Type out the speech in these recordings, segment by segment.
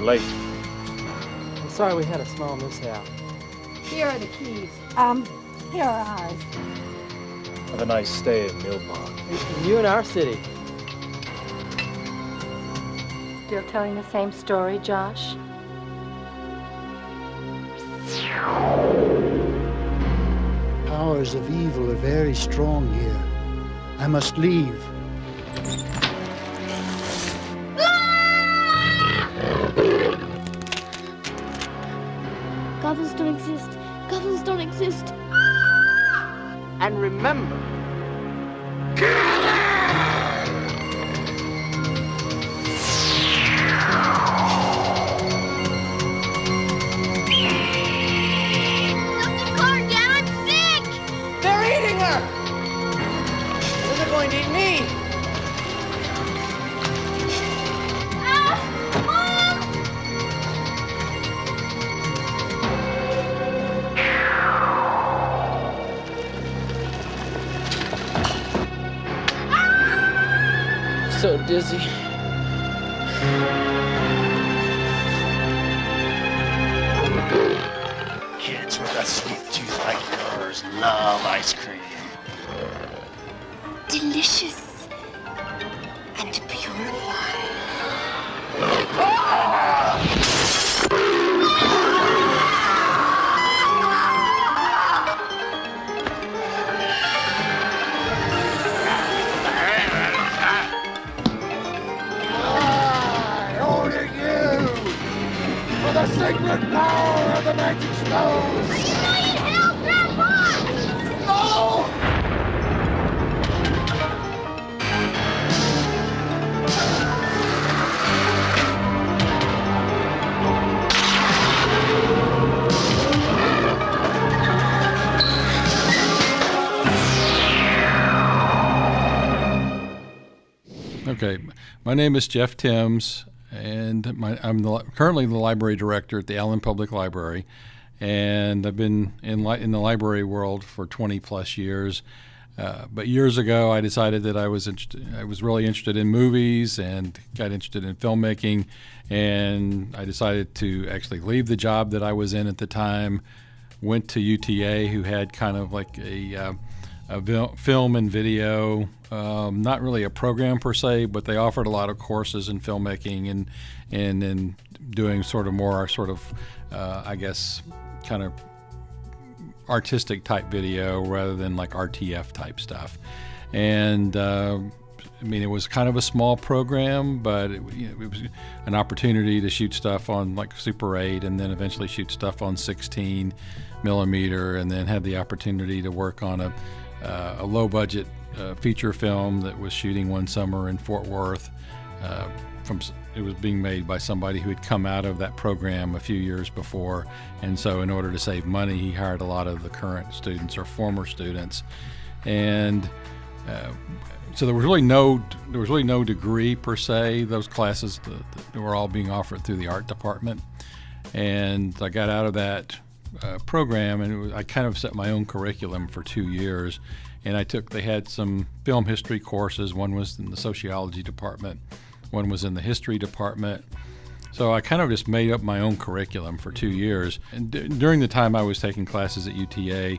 late. I'm sorry we had a small mishap. Here are the keys. Here are ours. Have a nice stay in Millbar. And you in our city. Still telling the same story, Josh? Powers of evil are very strong here. I must leave. Goblins don't exist. Goblins don't exist. And remember, They're eating her! they're going to eat me. So dizzy. Kids with a sweet tooth like yours love ice cream. Delicious and purified. I order you for the sacred power of the magic stone. Need help, Grandpa! No! Okay, my name is Jeff Timbs, and I'm currently the library director at the Allen Public Library, and I've been in the library world for 20 plus years. But years ago, I decided that I was really interested in movies and got interested in filmmaking, and I decided to actually leave the job that I was in at the time. Went to UTA, who had kind of like a film and video, not really a program per se, but they offered a lot of courses in filmmaking and doing sort of more I guess, kind of artistic type video rather than like RTF type stuff. And I mean, it was kind of a small program, but it was an opportunity to shoot stuff on like Super 8 and then eventually shoot stuff on 16 millimeter, and then had the opportunity to work on a low budget feature film that was shooting one summer in Fort Worth. It was being made by somebody who had come out of that program a few years before, and so in order to save money, he hired a lot of the current students or former students. And so there was really no degree per se. Those classes that were all being offered through the art department, and I got out of that program, and I kind of set my own curriculum for 2 years. And they had some film history courses. One was in the sociology department, one was in the history department. So I kind of just made up my own curriculum for 2 years. And during the time I was taking classes at UTA,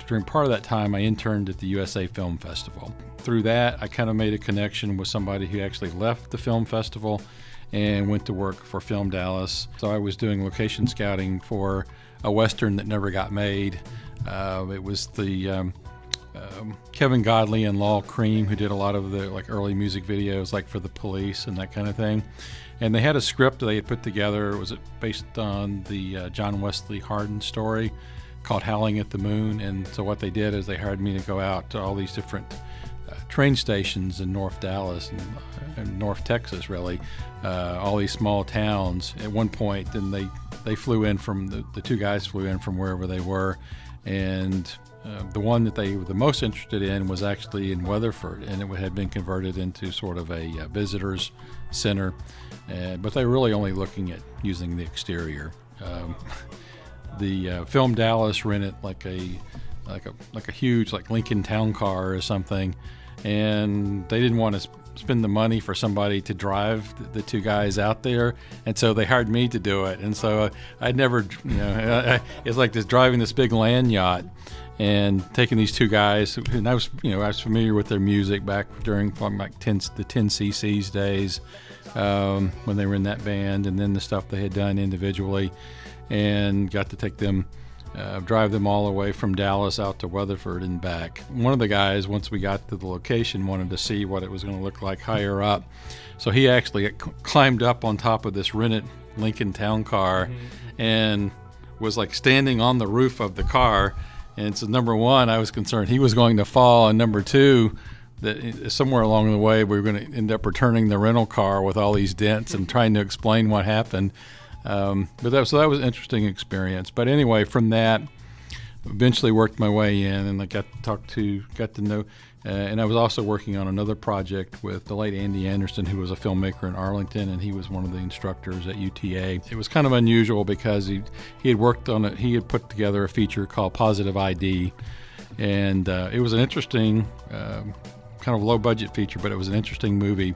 during part of that time, I interned at the USA Film Festival. Through that, I kind of made a connection with somebody who actually left the film festival and went to work for Film Dallas. So I was doing location scouting for a Western that never got made. It was the Kevin Godley and Lal Cream who did a lot of the like early music videos, like for the Police and that kind of thing. And they had a script they had put together. It was based on the John Wesley Hardin story called Howling at the Moon. And so what they did is they hired me to go out to all these different train stations in North Dallas and North Texas, really, all these small towns. At one point, then they flew in from the two guys flew in from wherever they were, and the one that they were the most interested in was actually in Weatherford, and it had been converted into sort of a visitors center, but they were really only looking at using the exterior. The Film Dallas rented like a huge like Lincoln Town Car or something, and they didn't want to spend the money for somebody to drive the two guys out there, and so they hired me to do it. And so I'd never, it's like this driving this big land yacht and taking these two guys, and I was familiar with their music back during like the 10cc's days when they were in that band, and then the stuff they had done individually, and got to take them. Drive them all the way from Dallas out to Weatherford and back. One of the guys, once we got to the location, wanted to see what it was going to look like higher up. So he actually climbed up on top of this rented Lincoln Town Car and was like standing on the roof of the car. And so number one, I was concerned he was going to fall. And number two, that somewhere along the way, we were going to end up returning the rental car with all these dents and trying to explain what happened. But that was an interesting experience. But anyway, from that, eventually worked my way in, and I got to know, and I was also working on another project with the late Andy Anderson, who was a filmmaker in Arlington, and he was one of the instructors at UTA. It was kind of unusual because he had worked on it. He had put together a feature called Positive ID, and it was an interesting, kind of low budget feature, but it was an interesting movie.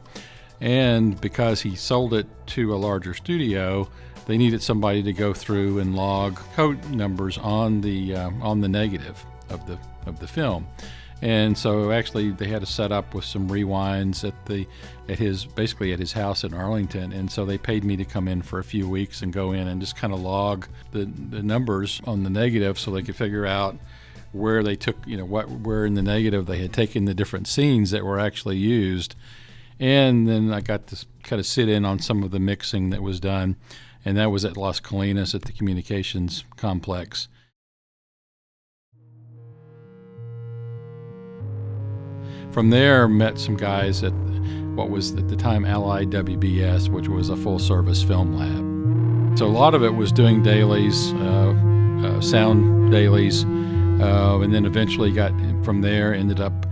And because he sold it to a larger studio, they needed somebody to go through and log code numbers on the negative of the film. And so actually they had to set up with some rewinds at his house in Arlington. And so they paid me to come in for a few weeks and go in and just kind of log the numbers on the negative so they could figure out where they took, where in the negative they had taken the different scenes that were actually used. And then I got to kind of sit in on some of the mixing that was done, and that was at Las Colinas at the Communications Complex. From there, met some guys at what was at the time Allied WBS, which was a full-service film lab. So a lot of it was doing dailies, sound dailies, and then eventually got from there, ended up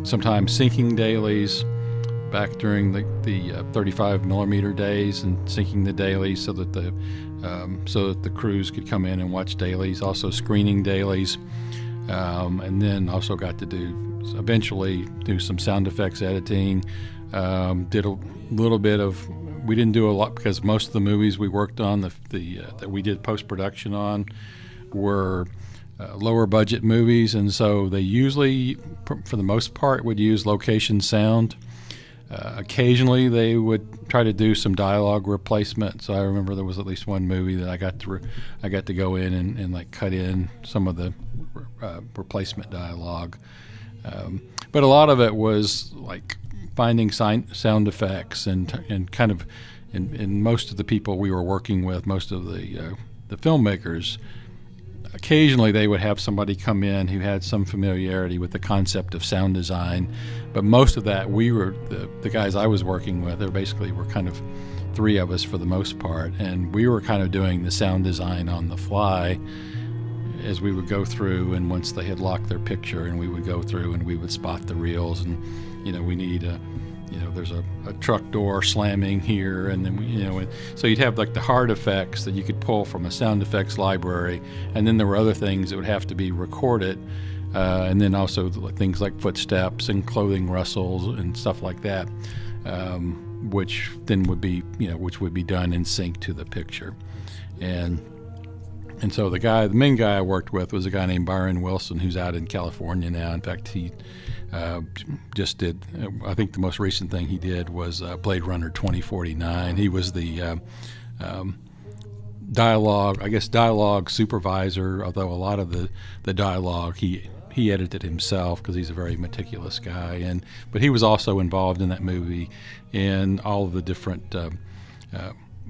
sometimes syncing dailies back during the 35 millimeter days, and syncing the dailies so that the crews could come in and watch dailies, also screening dailies, and then also got to eventually do some sound effects editing. Did a little bit of, we didn't do a lot because most of the movies we worked on that we did post-production on were lower budget movies, and so they usually, for the most part, would use location sound. Occasionally they would try to do some dialogue replacement. So I remember there was at least one movie that I got to go in and like cut in some of the replacement dialogue. But a lot of it was like finding sound effects and kind of, and most of the people we were working with, most of the filmmakers, occasionally they would have somebody come in who had some familiarity with the concept of sound design, but most of that we were, the guys I was working with, there basically were kind of three of us for the most part, and we were kind of doing the sound design on the fly as we would go through, and once they had locked their picture, and we would go through and we would spot the reels, and we need there's a truck door slamming here, and then so you'd have like the hard effects that you could pull from a sound effects library, and then there were other things that would have to be recorded, and then also things like footsteps and clothing rustles and stuff like that, which then would be done in sync to the picture, and so the main guy I worked with was a guy named Byron Wilson, who's out in California now. In fact, he just did, I think the most recent thing he did was Blade Runner 2049. He was the dialogue supervisor, although a lot of the dialogue he edited himself because he's a very meticulous guy. But he was also involved in that movie in all of the different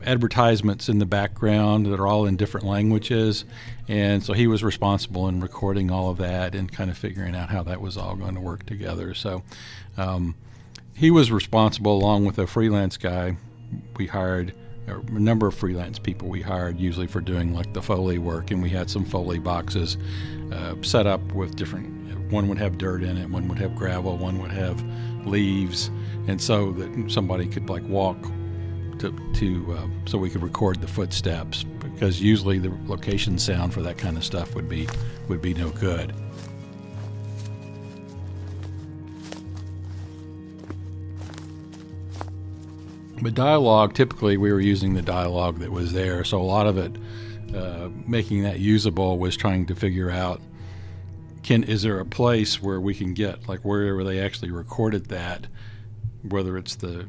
advertisements in the background that are all in different languages, and so he was responsible in recording all of that and kind of figuring out how that was all going to work together. So he was responsible, along with a freelance guy we hired, or a number of freelance people we hired, usually for doing like the Foley work, and we had some Foley boxes set up with different, one would have dirt in it, one would have gravel, one would have leaves, and so that somebody could like walk so we could record the footsteps, because usually the location sound for that kind of stuff would be no good. But dialogue, typically we were using the dialogue that was there, so a lot of it, making that usable, was trying to figure out, is there a place where we can get, like wherever they actually recorded that, whether it's the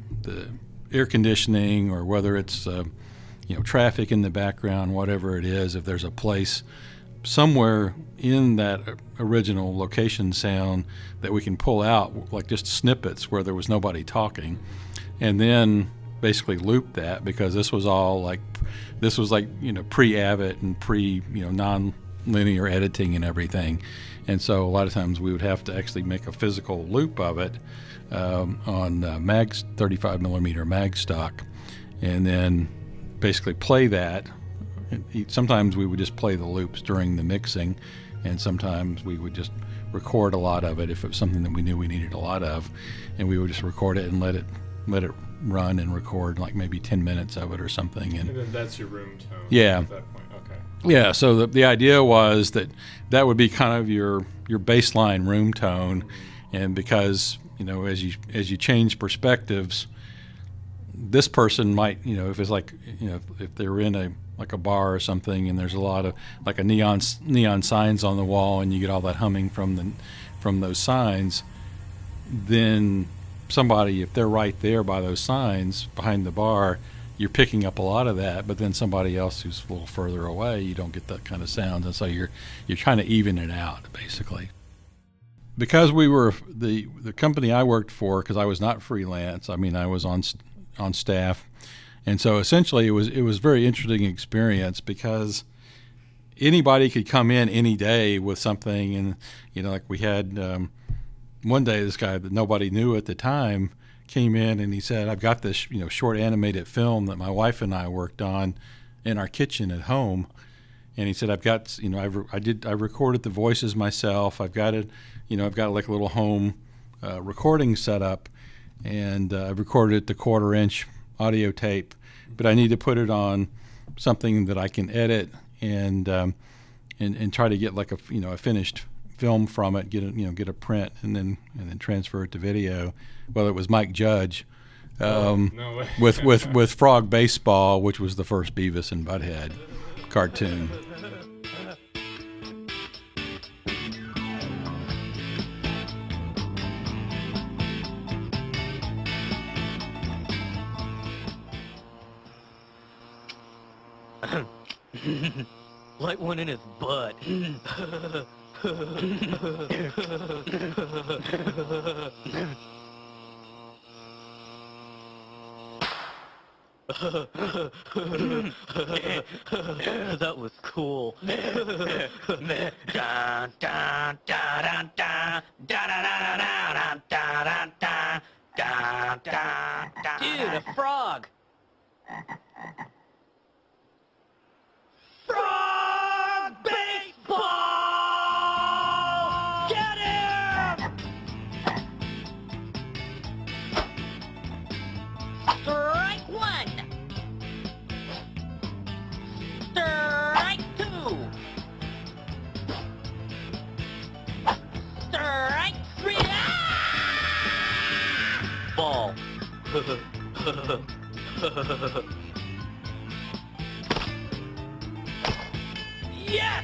air conditioning or whether it's traffic in the background, whatever it is, if there's a place somewhere in that original location sound that we can pull out, like just snippets where there was nobody talking, and then basically loop that, because this was like pre-Avid and non-linear editing and everything. And so a lot of times we would have to actually make a physical loop of it on mag 35 millimeter mag stock, and then basically play that. Sometimes we would just play the loops during the mixing, and sometimes we would just record a lot of it if it was something that we knew we needed a lot of, and we would just record it and let it run and record like maybe 10 minutes of it or something. And then that's your room tone. Yeah. At that point. Okay. Yeah, so the idea was that would be kind of your baseline room tone, and because as you change perspectives, this person might, if it's like, if they're in a bar or something, and there's a lot of like a neon signs on the wall, and you get all that humming from those signs, then somebody, if they're right there by those signs behind the bar, you're picking up a lot of that, but then somebody else who's a little further away, you don't get that kind of sound, and so you're trying to even it out, basically. Because we were the company I worked for, because I was not freelance, I mean I was on staff, and so essentially it was a very interesting experience, because anybody could come in any day with something, and like we had one day this guy that nobody knew at the time came in, and he said, I've got this short animated film that my wife and I worked on in our kitchen at home, and he said, I've got I recorded the voices myself, I've got it, I've got like a little home recording setup, and I've recorded it to 1/4-inch audio tape, but I need to put it on something that I can edit and try to get like a finished film from it, get a print, and then transfer it to video. Well, it was Mike Judge No way. with Frog Baseball, which was the first Beavis and Butthead cartoon. Light one in his butt. That was cool. Dude, a frog. Frog baseball! Get him! Strike one. Strike two. Strike three. Ah! Ball. Yes!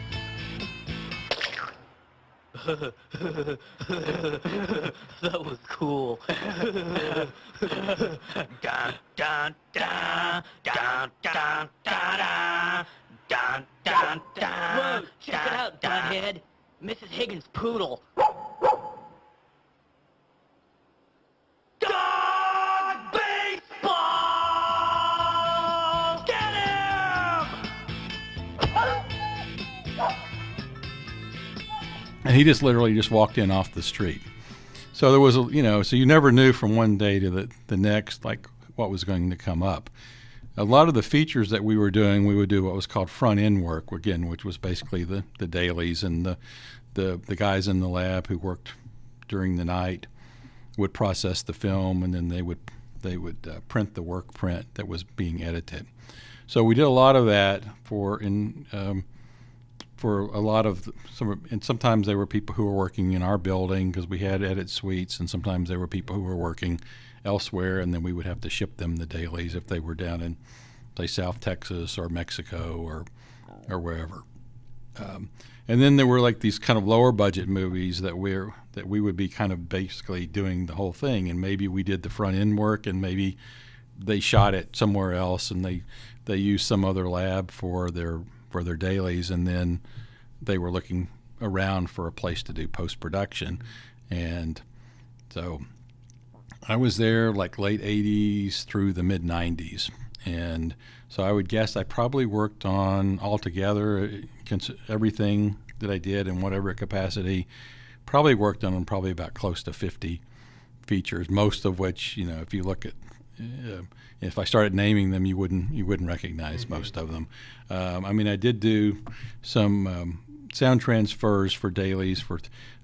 That was cool. Dun, dun, dun, dun, dun, dun, dun, dun, dun. Whoa, check it out, butthead. Mrs. Higgins' poodle. Dog baseball! Get him! And he just literally just walked in off the street. So there was so you never knew from one day to the next, like what was going to come up. A lot of the features that we were doing, we would do what was called front end work, again, which was basically the dailies, and the guys in the lab who worked during the night would process the film, and then they would print the work print that was being edited. So we did a lot of that for a lot of and sometimes there were people who were working in our building because we had edit suites, and sometimes there were people who were working elsewhere, and then we would have to ship them the dailies if they were down in, say, South Texas or Mexico or wherever. And then there were like these kind of lower budget movies that we would be kind of basically doing the whole thing, and maybe we did the front end work, and maybe they shot it somewhere else, and they used some other lab for their dailies, and then they were looking around for a place to do post-production. And so I was there like late 80s through the mid 90s, and so I would guess I probably worked on altogether everything that I did in whatever capacity, probably worked on probably about close to 50 features, most of which, you know, if you look at if I started naming them, you wouldn't recognize most of them. I mean, I did do some sound transfers for dailies for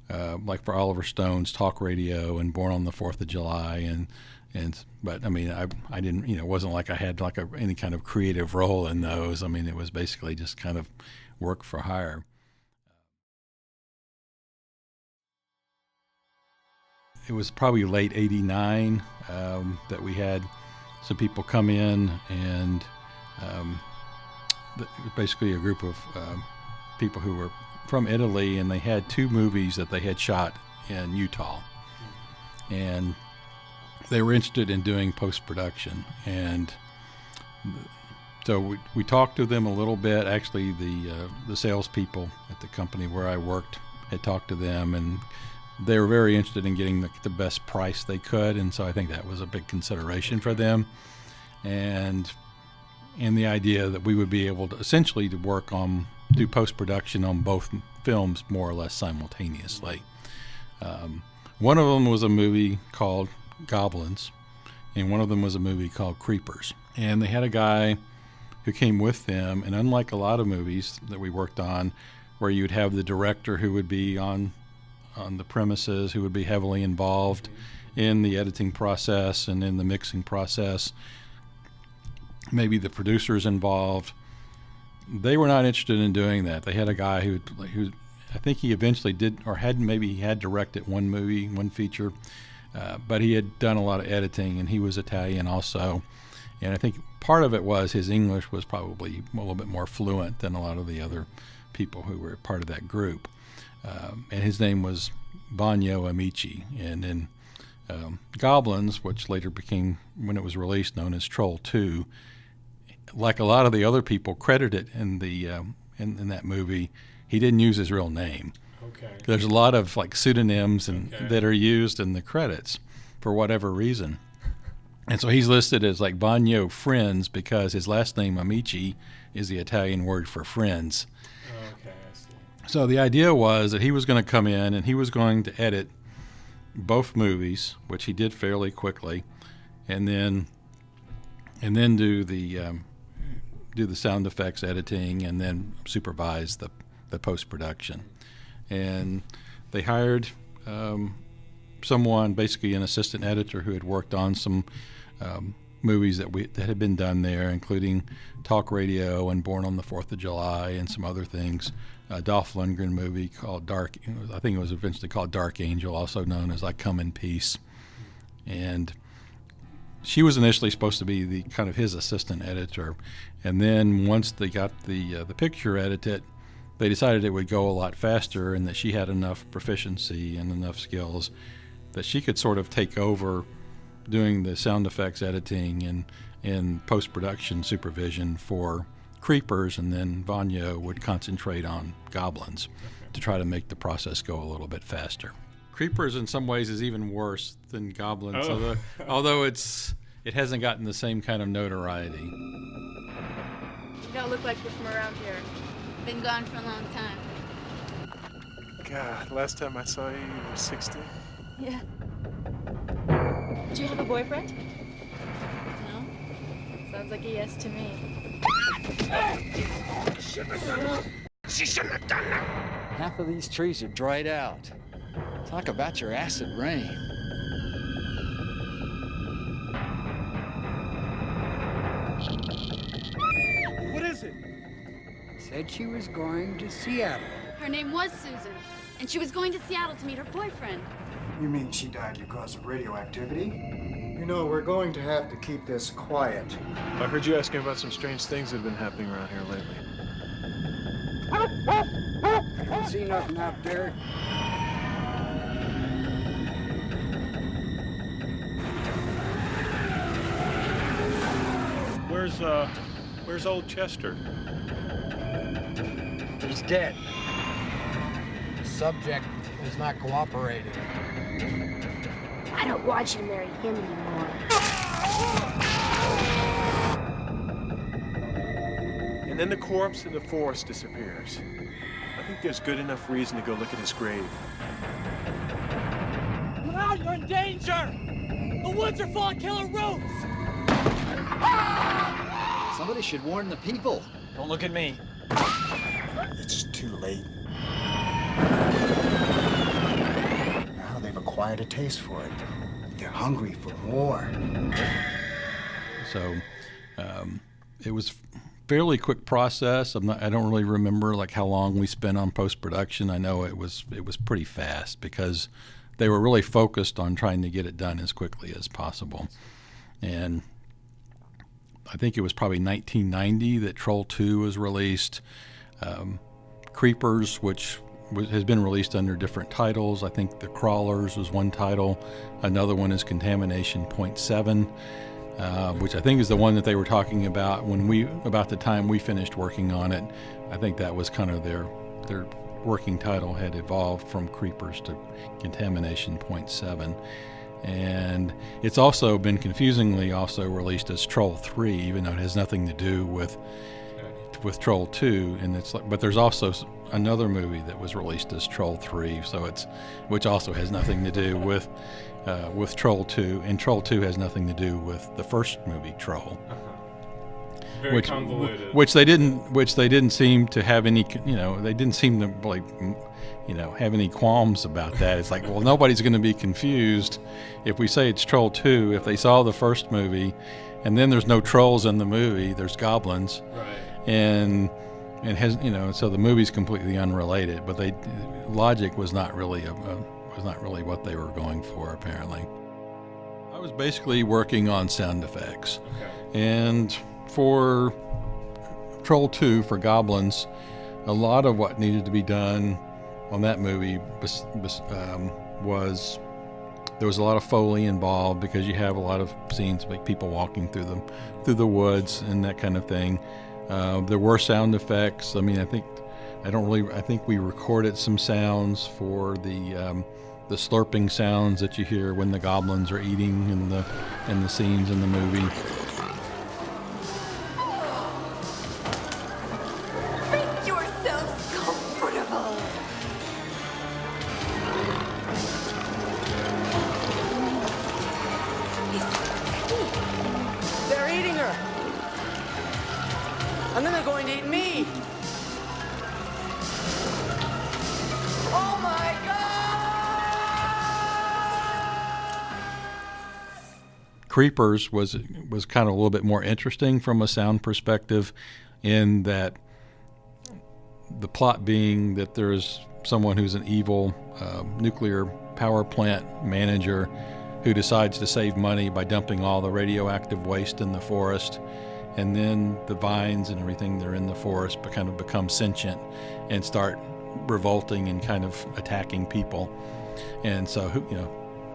like for Oliver Stone's Talk Radio and Born on the 4th of July, but I mean, I didn't, you know, it wasn't like I had like any kind of creative role in those. I mean, it was basically just kind of work for hire. It was probably late '89 that we had some people come in, and basically a group of people who were from Italy, and they had 2 movies that they had shot in Utah, and they were interested in doing post-production. And so we talked to them a little bit. Actually, the salespeople at the company where I worked had talked to them, and they were very interested in getting the best price they could, and so I think that was a big consideration for them. And the idea that we would be able to essentially do post-production on both films more or less simultaneously. One of them was a movie called Goblins, and one of them was a movie called Creepers. And they had a guy who came with them, and unlike a lot of movies that we worked on, where you'd have the director who would be on the premises, who would be heavily involved in the editing process and in the mixing process, maybe the producers involved. They were not interested in doing that. They had a guy who I think he eventually did, or he had directed one feature, but he had done a lot of editing, and he was Italian also. And I think part of it was his English was probably a little bit more fluent than a lot of the other people who were part of that group. And his name was Bagno Amici. And in Goblins, which later became, when it was released, known as Troll2, like a lot of the other people credited in in that movie, he didn't use his real name. Okay. There's a lot of like pseudonyms that are used in the credits for whatever reason. And so he's listed as like Bagno Friends because his last name, Amici, is the Italian word for friends. Okay, I see. So the idea was that he was going to come in and he was going to edit both movies, which he did fairly quickly, and then do the sound effects editing, and then supervise the post-production. And they hired someone, basically an assistant editor, who had worked on some movies that had been done there, including Talk Radio and Born on the 4th of July and some other things. A Dolph Lundgren movie called I think it was eventually called Dark Angel, also known as I Come in Peace. And she was initially supposed to be the kind of his assistant editor, and then once they got the picture edited, they decided it would go a lot faster, and that she had enough proficiency and enough skills that she could sort of take over doing the sound effects editing and post-production supervision for Creepers, and then Bagno would concentrate on Goblins to try to make the process go a little bit faster. Creepers in some ways is even worse than Goblins, although it hasn't gotten the same kind of notoriety. You don't look like you're from around here. Been gone for a long time. God, last time I saw you were 60. Yeah. Do you have a boyfriend? No? Sounds like a yes to me. She shouldn't have done that. Half of these trees are dried out. Talk about your acid rain. What is it? Said she was going to Seattle. Her name was Susan, and she was going to Seattle to meet her boyfriend. You mean she died because of radioactivity? You know, we're going to have to keep this quiet. I heard you asking about some strange things that have been happening around here lately. I don't see nothing out there. Where's old Chester? He's dead. The subject is not cooperating. I don't want you to marry him anymore. And then the corpse in the forest disappears. I think there's good enough reason to go look at his grave. Now you're in danger! The woods are full of killer roots! Somebody should warn the people. Don't look at me. It's too late. Now they've acquired a taste for it. They're hungry for more. So it was fairly quick process. I don't really remember like how long we spent on post-production. I know it was pretty fast because they were really focused on trying to get it done as quickly as possible. And I think it was probably 1990 that Troll2 was released. Creepers, which has been released under different titles. I think The Crawlers was one title. Another one is Contamination .7, which I think is the one that they were talking about about the time we finished working on it. I think that was kind of their working title had evolved from Creepers to Contamination .7. And it's also been confusingly also released as Troll3, even though it has nothing to do with Troll2. And it's like, but there's also another movie that was released as Troll3, which also has nothing to do with Troll2, and Troll2 has nothing to do with the first movie Troll. Very convoluted. Which they didn't seem to have any, they didn't seem to like, have any qualms about that. It's like, well, nobody's going to be confused if we say it's Troll2 if they saw the first movie, and then there's no trolls in the movie. There's goblins, right? And has so the movie's completely unrelated. But logic was not really what they were going for apparently. I was basically working on sound effects, and for Troll2 for goblins, a lot of what needed to be done on that movie was there was a lot of Foley involved because you have a lot of scenes like people walking through the woods and that kind of thing. There were sound effects. I mean, I think we recorded some sounds for the slurping sounds that you hear when the goblins are eating in the scenes in the movie. And then they're going to eat me. Oh my God! Creepers was kind of a little bit more interesting from a sound perspective, in that the plot being that there's someone who's an evil nuclear power plant manager who decides to save money by dumping all the radioactive waste in the forest. And then the vines and everything that are in the forest kind of become sentient and start revolting and kind of attacking people. And so,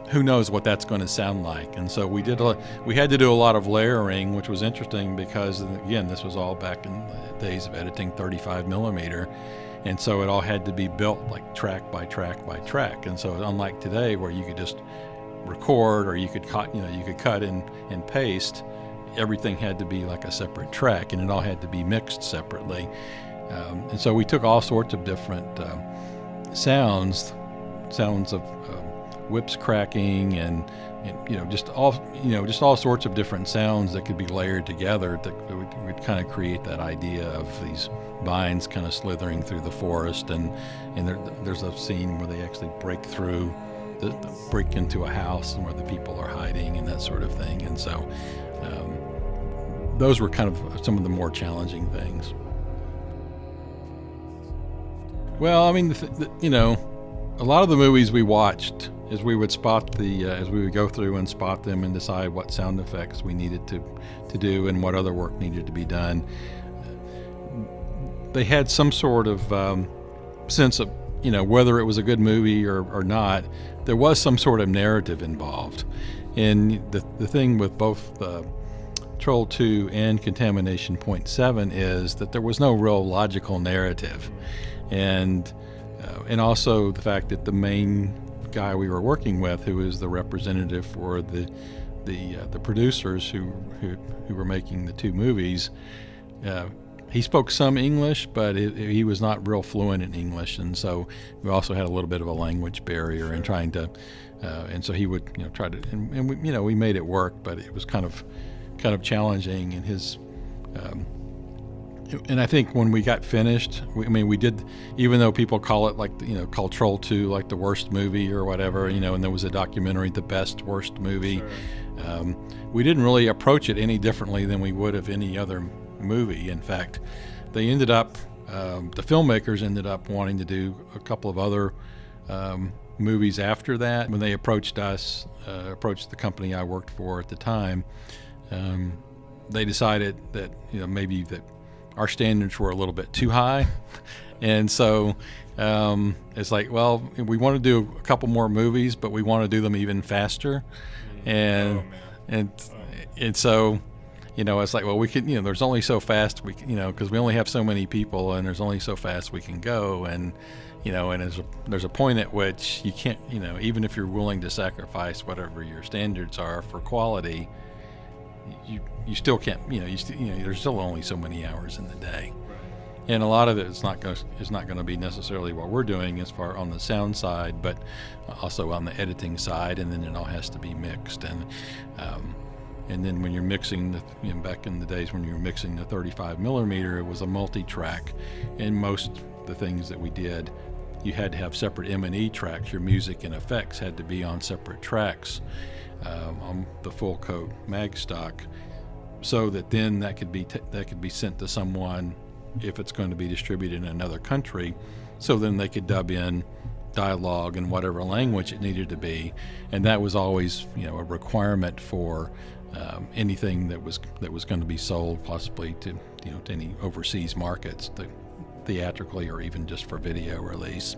who knows what that's going to sound like? And so we had to do a lot of layering, which was interesting because, again, this was all back in the days of editing 35 millimeter. And so it all had to be built like track by track by track. And so unlike today where you could just record or you could cut and paste, everything had to be like a separate track, and it all had to be mixed separately. And so we took all sorts of different sounds of whips cracking and just all sorts of different sounds that could be layered together that would kind of create that idea of these vines kind of slithering through the forest. And there's a scene where they actually break into a house where the people are hiding and that sort of thing. And so those were kind of some of the more challenging things. Well, I mean, a lot of the movies we watched as we would spot as we would go through and spot them and decide what sound effects we needed to do and what other work needed to be done, they had some sort of sense of, whether it was a good movie or not, there was some sort of narrative involved. And the thing with both Troll2 and Contamination Point 7 is that there was no real logical narrative. And also the fact that the main guy we were working with, who is the representative for the producers who were making the two movies, he spoke some English, but he was not real fluent in English, and so we also had a little bit of a language barrier in trying to, and so he would try to, and we made it work, but it was kind of challenging. And his, and I think when we got finished, we did, even though people call it call Troll2 like the worst movie or whatever, and there was a documentary, the best worst movie. Sure. We didn't really approach it any differently than we would of any other movie. In fact, they ended up, the filmmakers ended up wanting to do a couple of other movies after that. When they approached us, approached the company I worked for at the time, they decided that maybe that our standards were a little bit too high, and so it's like, well, we want to do a couple more movies, but we want to do them even faster, and so. It's like, well, we could, there's only so fast we can, because we only have so many people, and there's only so fast we can go, and and there's a point at which you can't, even if you're willing to sacrifice whatever your standards are for quality, you still can't, there's still only so many hours in the day, and a lot of it is not going to be necessarily what we're doing as far on the sound side, but also on the editing side, and then it all has to be mixed, and then when you're mixing back in the days when you were mixing the 35 millimeter, it was a multi-track, and most of the things that we did, you had to have separate M&E tracks. Your music and effects had to be on separate tracks on the full coat mag stock, so that then that could be sent to someone if it's going to be distributed in another country, so then they could dub in dialogue in whatever language it needed to be, and that was always a requirement for anything that was going to be sold possibly to to any overseas markets, theatrically or even just for video release.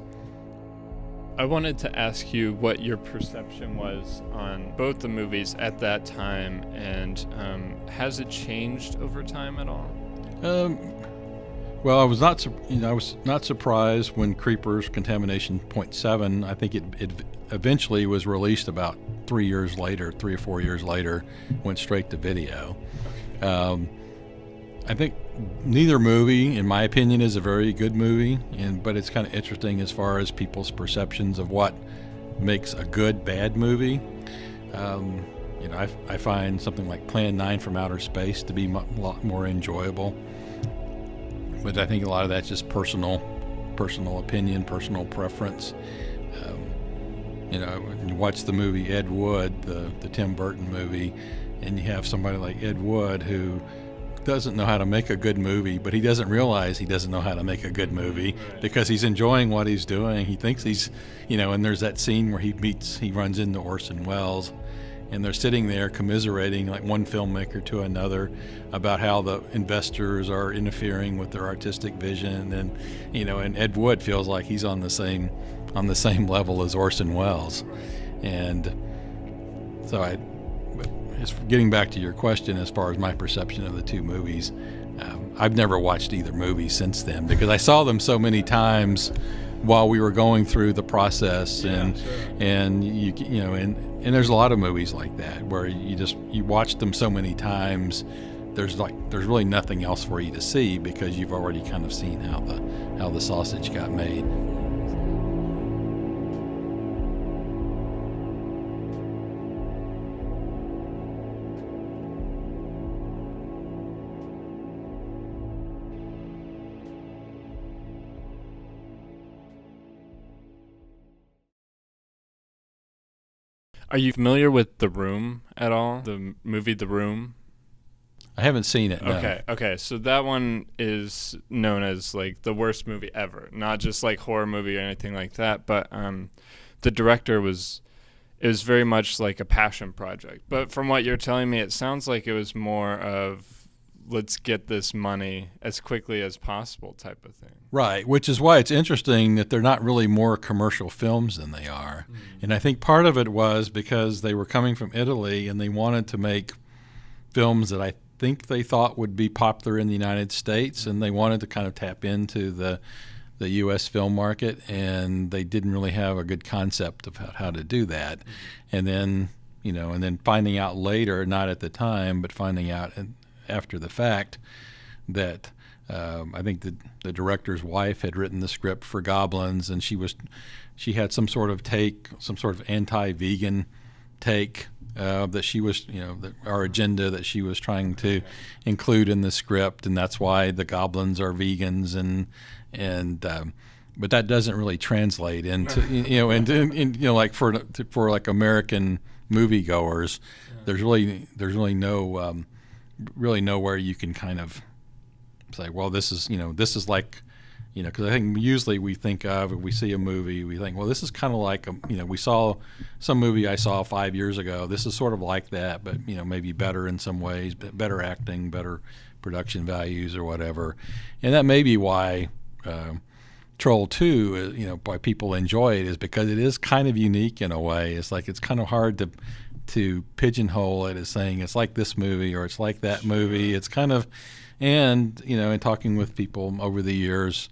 I wanted to ask you what your perception was on both the movies at that time, and has it changed over time at all? Well, I was not surprised when Creepers Contamination Point 7. I think it eventually was released about 3 or 4 years later, went straight to video. I think neither movie, in my opinion, is a very good movie, but it's kind of interesting as far as people's perceptions of what makes a good bad movie. I find something like Plan 9 from Outer Space to be a lot more enjoyable. But I think a lot of that's just personal opinion, personal preference. When you watch the movie Ed Wood, the Tim Burton movie, and you have somebody like Ed Wood who doesn't know how to make a good movie, but he doesn't realize he doesn't know how to make a good movie because he's enjoying what he's doing. He thinks he's, and there's that scene where he runs into Orson Welles, and they're sitting there commiserating, like one filmmaker to another, about how the investors are interfering with their artistic vision, and and Ed Wood feels like he's on the same level as Orson Welles, and so getting back to your question, as far as my perception of the two movies, I've never watched either movie since then because I saw them so many times while we were going through the process, and there's a lot of movies like that where you watch them so many times, there's really nothing else for you to see because you've already kind of seen how the sausage got made. Are you familiar with The Room at all? The movie The Room? I haven't seen it, no. Okay. So that one is known as like the worst movie ever. Not just like horror movie or anything like that, but the director was it was very much like a passion project. But from what you're telling me, it sounds like it was more of let's get this money as quickly as possible type of thing. Right, which is why it's interesting that they're not really more commercial films than they are. And I think part of it was because they were coming from Italy and they wanted to make films that I think they thought would be popular in the United States, and they wanted to kind of tap into the U.S. film market, and they didn't really have a good concept of how to do that. And then, and then finding out later, not at the time, but finding out after the fact that I think the director's wife had written the script for Goblins, and she had some sort of anti-vegan take that she was, our agenda that she was trying to include in the script, and that's why the Goblins are vegans, but that doesn't really translate into, like for like American moviegoers, there's really nowhere you can kind of say, well, this is like, because I think usually we think of, if we see a movie, we think, well, this is kind of like, we saw some movie I saw 5 years ago. This is sort of like that, but, maybe better in some ways, better acting, better production values or whatever. And that may be why Troll2, why people enjoy it, is because it is kind of unique in a way. It's like, it's kind of hard to pigeonhole it as saying it's like this movie or it's like that movie. It's kind of, and in talking with people over the years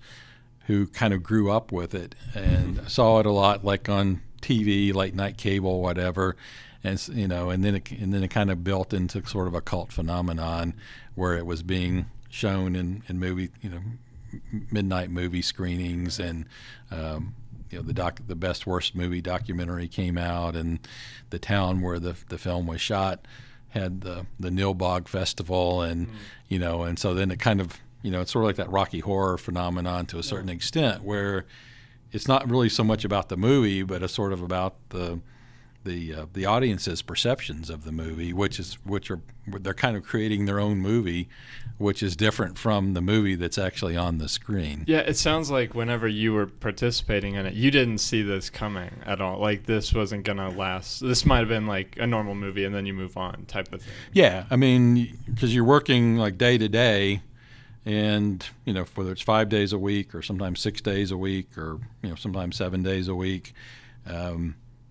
who kind of grew up with it and saw it a lot, like on TV, late night cable, whatever, and and then it kind of built into sort of a cult phenomenon where it was being shown in movie, midnight movie screenings, and the Best Worst Movie documentary came out, and the town where the film was shot had the Nilbog Festival, and and so then it kind of it's sort of like that Rocky Horror phenomenon to a certain extent, where it's not really so much about the movie, but it's sort of about the audience's perceptions of the movie, which are they're kind of creating their own movie, which is different from the movie that's actually on the screen. Yeah, it sounds like whenever you were participating in it, you didn't see this coming at all. Like, this wasn't gonna last. This might have been like a normal movie and then you move on type of thing. Yeah, I mean, because you're working like day to day, and whether it's 5 days a week or sometimes 6 days a week or sometimes 7 days a week.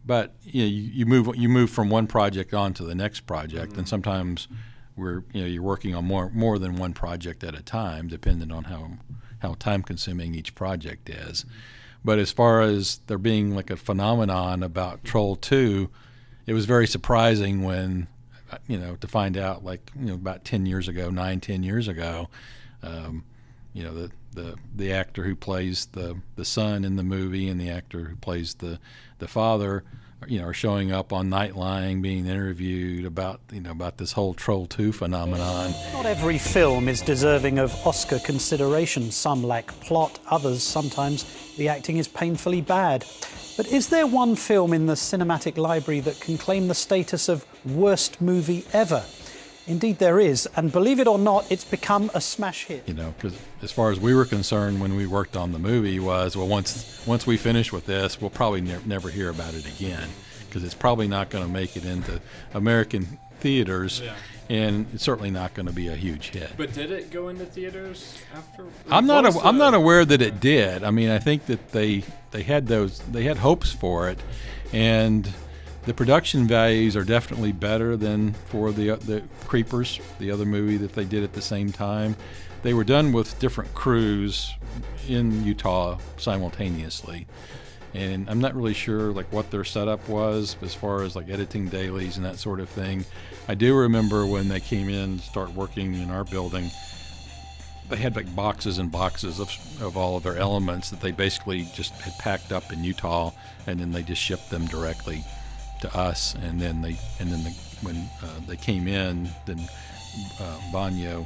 But you move from one project on to the next project, and sometimes you're working on more than one project at a time, depending on how time consuming each project is. But as far as there being like a phenomenon about Troll2, it was very surprising when to find out, like about 10 years ago, 9-10 years ago, the actor who plays the son in the movie and the actor who plays the father, are showing up on Nightline, being interviewed about this whole Troll2 phenomenon. Not every film is deserving of Oscar consideration. Some lack plot, others sometimes the acting is painfully bad. But is there one film in the cinematic library that can claim the status of worst movie ever? Indeed there is, and believe it or not, it's become a smash hit. Because as far as we were concerned when we worked on the movie was, well, once we finish with this, we'll probably never hear about it again, because it's probably not going to make it into American theaters, and it's certainly not going to be a huge hit. But did it go into theaters after? I'm not aware that it did. I mean, I think that they had hopes for it, and the production values are definitely better than for the Creepers, the other movie that they did at the same time. They were done with different crews in Utah simultaneously, and I'm not really sure like what their setup was as far as like editing dailies and that sort of thing. I do remember when they came in to start working in our building, they had like boxes and boxes of all of their elements that they basically just had packed up in Utah, and then they just shipped them directly to us, when they came in, then Banyo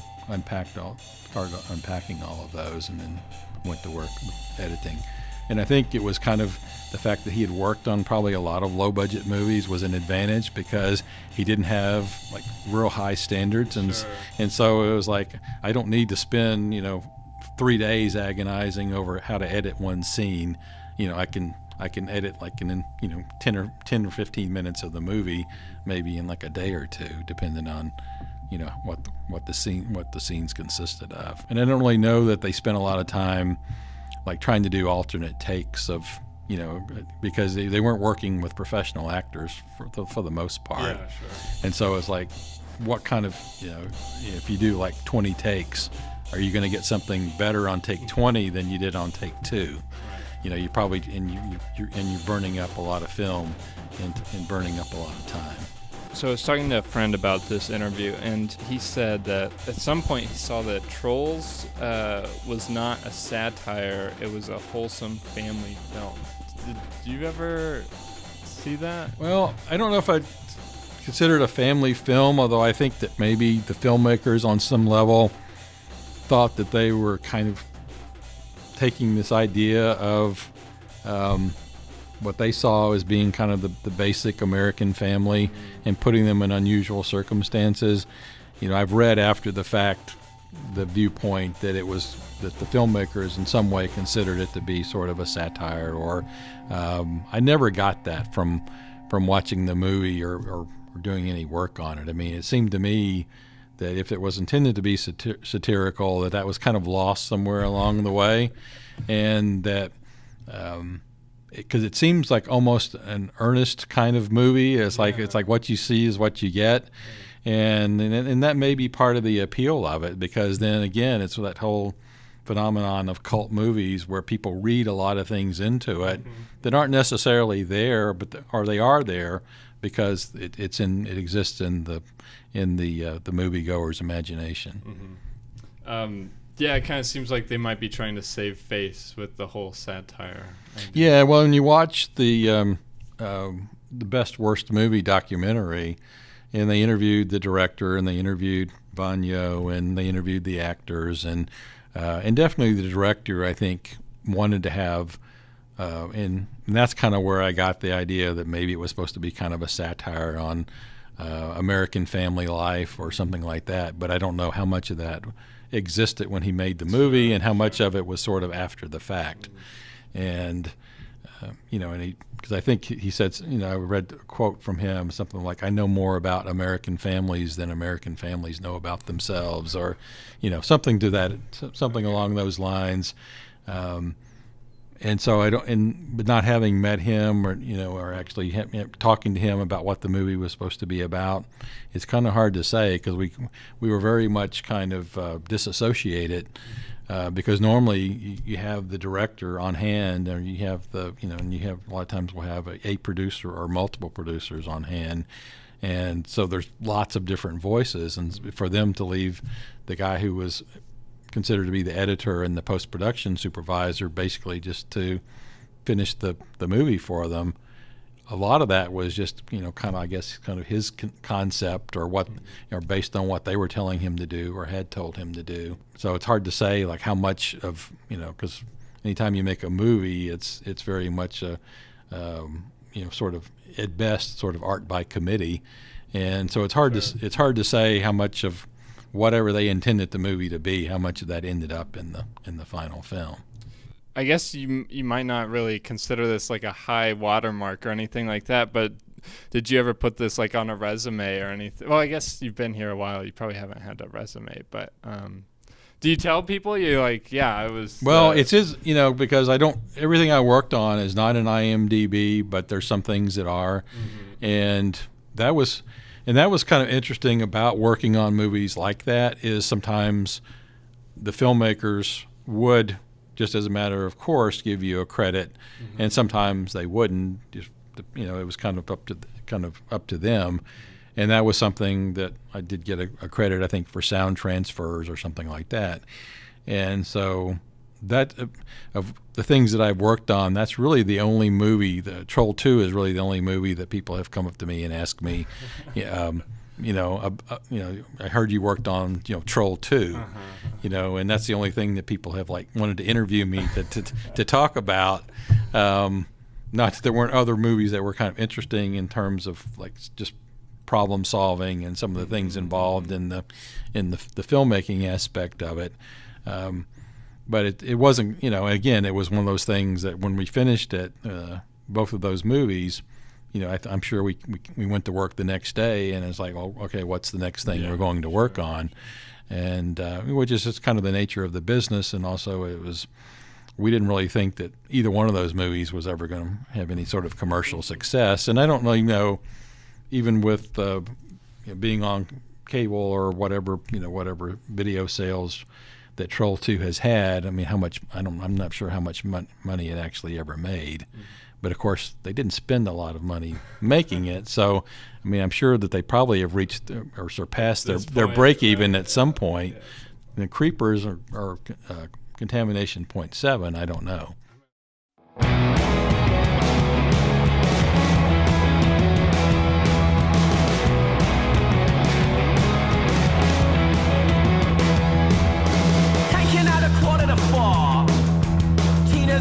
started unpacking all of those, and then went to work editing. And I think it was kind of the fact that he had worked on probably a lot of low budget movies was an advantage, because he didn't have like real high standards, and so it was like, I don't need to spend 3 days agonizing over how to edit one scene. I can I can edit like in 10 or 15 minutes of the movie, maybe in like a day or two, depending on what the scenes consisted of. And I don't really know that they spent a lot of time like trying to do alternate takes of, because they weren't working with professional actors for the most part. Yeah, sure. And so it's like, what kind of, if you do like 20 takes, are you going to get something better on take 20 than you did on take 2? Right. You probably, you're burning up a lot of film and burning up a lot of time. So I was talking to a friend about this interview, and he said that at some point he saw that Trolls was not a satire, it was a wholesome family film. Did you ever see that? Well, I don't know if I'd consider it a family film, although I think that maybe the filmmakers on some level thought that they were kind of taking this idea of what they saw as being kind of the basic American family and putting them in unusual circumstances. I've read after the fact the viewpoint that it was that the filmmakers in some way considered it to be sort of a satire, or I never got that from watching the movie or doing any work on it. I mean, it seemed to me that if it was intended to be satirical, that was kind of lost somewhere along the way, and that because it seems like almost an earnest kind of movie. It's like what you see is what you get, and that may be part of the appeal of it, because then again, it's that whole phenomenon of cult movies where people read a lot of things into it that aren't necessarily there, or they are there because it exists in the moviegoer's imagination. Mm-hmm. Yeah, it kind of seems like they might be trying to save face with the whole satire. Yeah, well, when you watch the Best Worst Movie documentary, and they interviewed the director, and they interviewed Vanyo, and they interviewed the actors, and definitely the director, I think, wanted to have, and that's kind of where I got the idea that maybe it was supposed to be kind of a satire on American family life or something like that, but I don't know how much of that existed when he made the movie and how much of it was sort of after the fact. And because I think he said, I read a quote from him, something like, "I know more about American families than American families know about themselves," or something to that, something along those lines. And so but not having met him, or actually talking to him about what the movie was supposed to be about, it's kind of hard to say, because we were very much kind of disassociated, because normally you have the director on hand, or you have and you have a lot of times we'll have a producer or multiple producers on hand, and so there's lots of different voices, and for them to leave the guy who was considered to be the editor and the post-production supervisor basically just to finish the movie for them, a lot of that was just kind of his concept, or what based on what they were telling him to do or had told him to do. So it's hard to say like how much of because anytime you make a movie, it's very much a sort of at best sort of art by committee, and so it's hard to say how much of whatever they intended the movie to be, how much of that ended up in the final film. I guess you might not really consider this like a high watermark or anything like that, but did you ever put this like on a resume or anything? Well, I guess you've been here a while. You probably haven't had a resume, but do you tell people you're like, yeah, I was? Well, it's because everything I worked on is not in IMDb, but there's some things that are, and that was kind of interesting about working on movies like that, is sometimes the filmmakers would, just as a matter of course, give you a credit, and sometimes they wouldn't. Just, it was kind of up to them, and that was something that I did get a credit, I think, for sound transfers or something like that. And so that of the things that I've worked on, that's really the only movie. The Troll2 is really the only movie that people have come up to me and asked me, I heard you worked on Troll2, and that's the only thing that people have like wanted to interview me to talk about. Not that there weren't other movies that were kind of interesting in terms of like just problem solving and some of the things involved in the filmmaking aspect of it. But it wasn't, again, it was one of those things that when we finished it, both of those movies, I'm sure we went to work the next day, and it's like, oh, okay, what's the next thing we're going to work on? And which is just kind of the nature of the business, and also we didn't really think that either one of those movies was ever going to have any sort of commercial success. And I don't really know, even with being on cable or whatever video sales that Troll2 has had. I mean, how much? I'm not sure how much money it actually ever made. Mm-hmm. But of course, they didn't spend a lot of money making it. So, I mean, I'm sure that they probably have reached or surpassed their break even at some point. Yeah. The creepers are contamination 0.7. I don't know.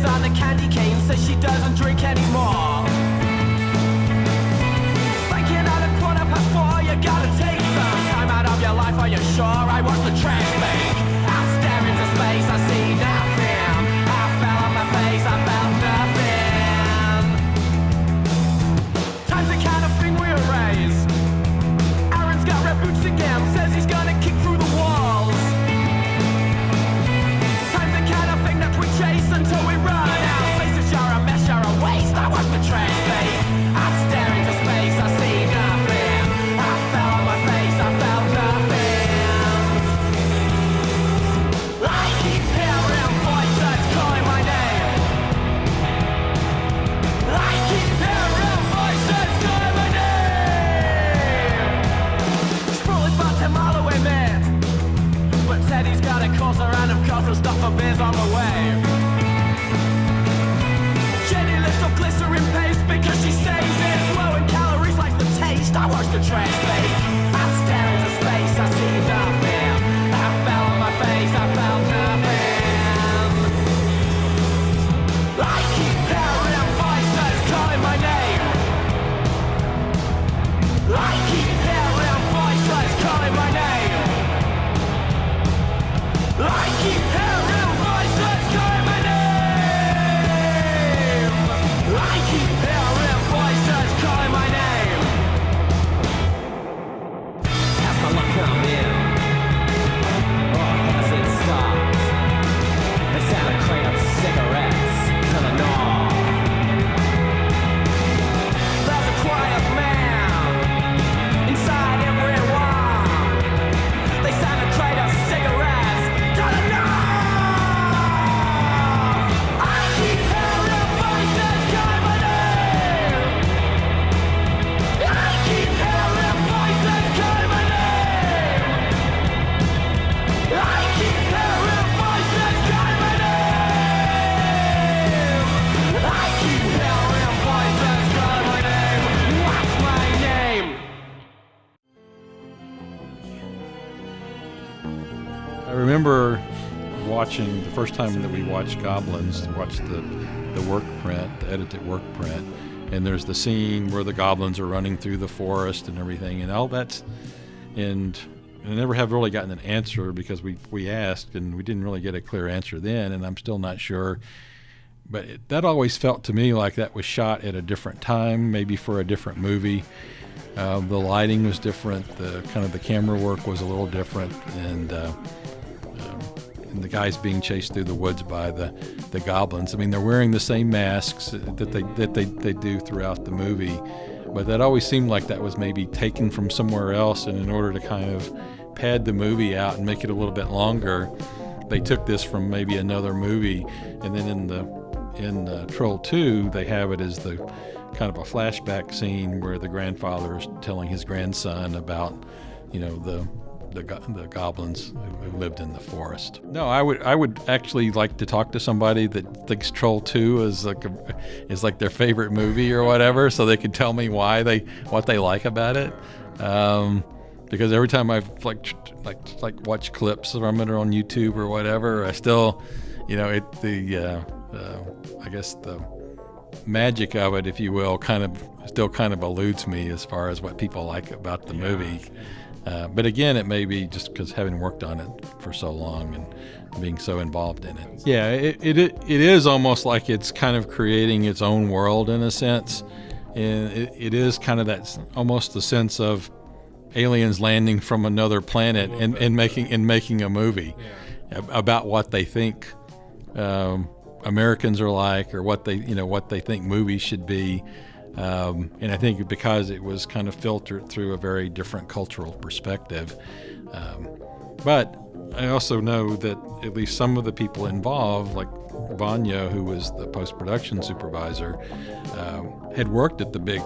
On the candy cane, says she doesn't drink anymore. Thinking out 4:15, you gotta take some time out of your life. Are you sure? I watch the trash bank. I stare into space, I see nothing. I fell on my face, I felt nothing. Time's the kind of thing we erase. Aaron's got red boots again, says he's gonna kick through the walls. Time's the kind of thing that we chase until we run. I watch the trash bank. I stare into space, I see nothing. I fell on my face, I felt nothing. I keep hearing voices calling my name. I keep hearing voices calling my name. Sproul is about 10 miles away, man. But Teddy's got a course around him, cause the stuff for beers on the way. Glycerin paste because she says it's low in calories like the taste. I watch the trash bank. I stare into space, I see nothing. I fell on my face, I felt nothing. I keep hearing voices calling my name. I keep hearing voices calling my name. I keep hearing voices calling my name. I keep hearing voices calling my name. As my luck come in, as it stops, the sound of crate of cigarettes to the north. There's a quiet man inside everyone. They sound a crate of cigarettes to the north. I keep hearing voices calling my name. I keep hearing voices calling my name. I keep hearing voices calling my name. I keep hearing voices calling my name. What's my name? I remember watching the first time that we watched Goblins, watched the work print, the edited work print, and there's the scene where the goblins are running through the forest and everything, and all that's, and I never have really gotten an answer because we asked and we didn't really get a clear answer then, and I'm still not sure. But that always felt to me like that was shot at a different time, maybe for a different movie. The lighting was different, the camera work was a little different, and the guys being chased through the woods by the goblins. I mean, they're wearing the same masks that they do throughout the movie, but that always seemed like that was maybe taken from somewhere else, and in order to kind of pad the movie out and make it a little bit longer, they took this from maybe another movie, and then in Troll2 they have it as the kind of a flashback scene where the grandfather is telling his grandson about, the goblins who lived in the forest. No, I would actually like to talk to somebody that thinks Troll2 is like their favorite movie or whatever, so they could tell me what they like about it. Because every time I've like watched clips from it on YouTube or whatever, I still, I guess the magic of it, if you will, still kind of eludes me as far as what people like about the movie. But again, it may be just because having worked on it for so long and being so involved in it. Yeah, it is almost like it's kind of creating its own world in a sense. And it is kind of that almost the sense of aliens landing from another planet and making a movie about what they think Americans are like, or what they think movies should be. And I think because it was kind of filtered through a very different cultural perspective. But I also know that at least some of the people involved, like Vanya, who was the post-production supervisor, had worked at the big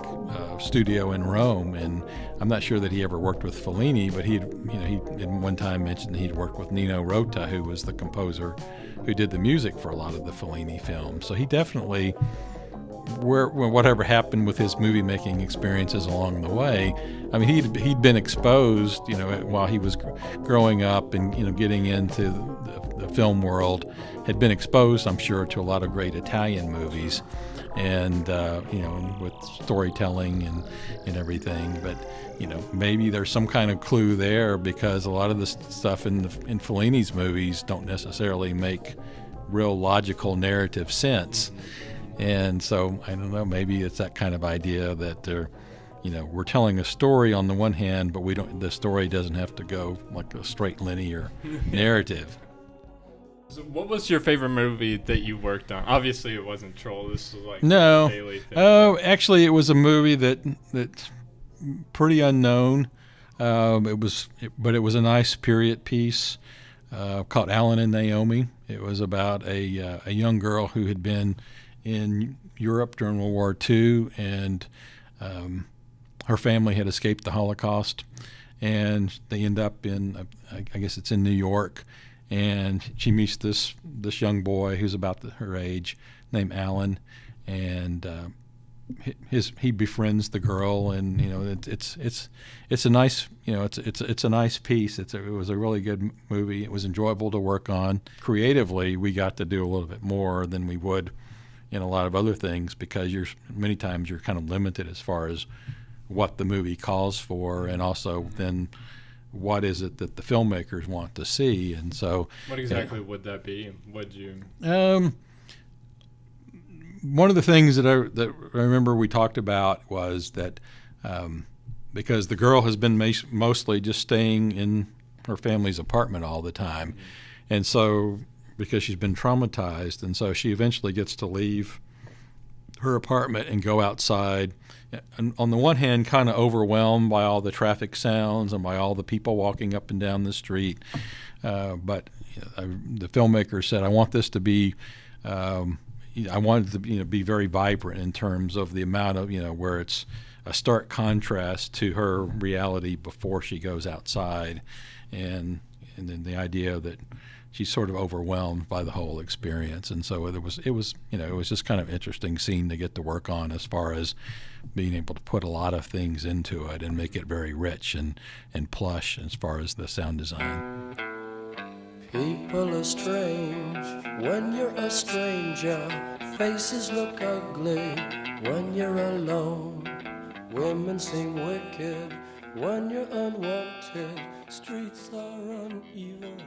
studio in Rome, and I'm not sure that he ever worked with Fellini, but he at one time mentioned he'd worked with Nino Rota, who was the composer who did the music for a lot of the Fellini films. So he definitely, whatever happened with his movie making experiences along the way, I mean, he'd been exposed, while he was growing up and getting into the film world, had been exposed, I'm sure, to a lot of great Italian movies, and with storytelling and everything. But maybe there's some kind of clue there, because a lot of the stuff in Fellini's movies don't necessarily make real logical narrative sense. And so I don't know, maybe it's that kind of idea that we're telling a story on the one hand, but the story doesn't have to go like a straight linear narrative. So what was your favorite movie that you worked on? Obviously it wasn't Troll. This was like No. a daily thing. Oh, actually it was a movie that's pretty unknown. It was a nice period piece called Alan and Naomi. It was about a young girl who had been in Europe during World War II, and her family had escaped the Holocaust, and they end up in, I guess it's in New York, and she meets this young boy who's about her age, named Alan, and he befriends the girl, and it's a nice it's a nice piece. It was a really good movie. It was enjoyable to work on. Creatively, we got to do a little bit more than we would in a lot of other things, because many times you're kind of limited as far as what the movie calls for, and also then what is it that the filmmakers want to see. And so what exactly would that be? Would you one of the things that I remember we talked about was that because the girl has been mostly just staying in her family's apartment all the time, and so because she's been traumatized, and so she eventually gets to leave her apartment and go outside. And on the one hand, kind of overwhelmed by all the traffic sounds and by all the people walking up and down the street. But the filmmaker said, I want this to be, I wanted to be very vibrant in terms of the amount of, where it's a stark contrast to her reality before she goes outside. And then the idea that she's sort of overwhelmed by the whole experience. And so it was just kind of interesting scene to get to work on, as far as being able to put a lot of things into it and make it very rich and plush as far as the sound design. People are strange when you're a stranger. Faces look ugly when you're alone. Women seem wicked when you're unwanted. Streets are uneven.